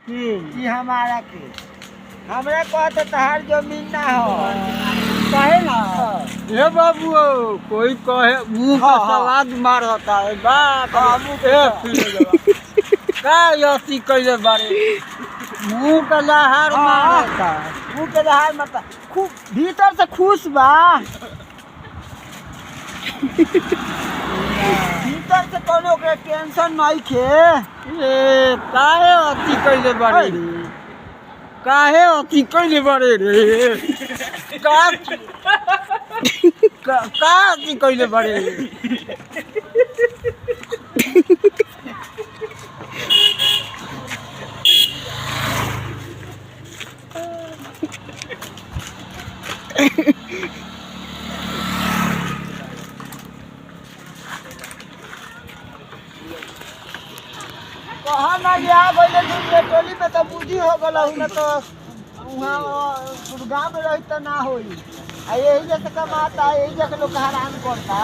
कि हमारा के हमरा कहते तहार जमीन ना हो कहे ना हे बाबू कोई कहे मुंह का सवाद मारता है बाप का यसी कइले बारे मुंह का लहार मारता मुंह के लहार मारता खूब भीतर से खुश बा भीतर से कोनो के टेंशन नहीं खे ए काहे अति कइले बारे काहे अति कइले बारे रे का अति कइले बारे कहा ना गया बोले टोली में तो बुद्धि हो गला न तो वहाँ गाँव में रही तो ना होई यही जैसे कमाता यही जैसे लोग हैरान करता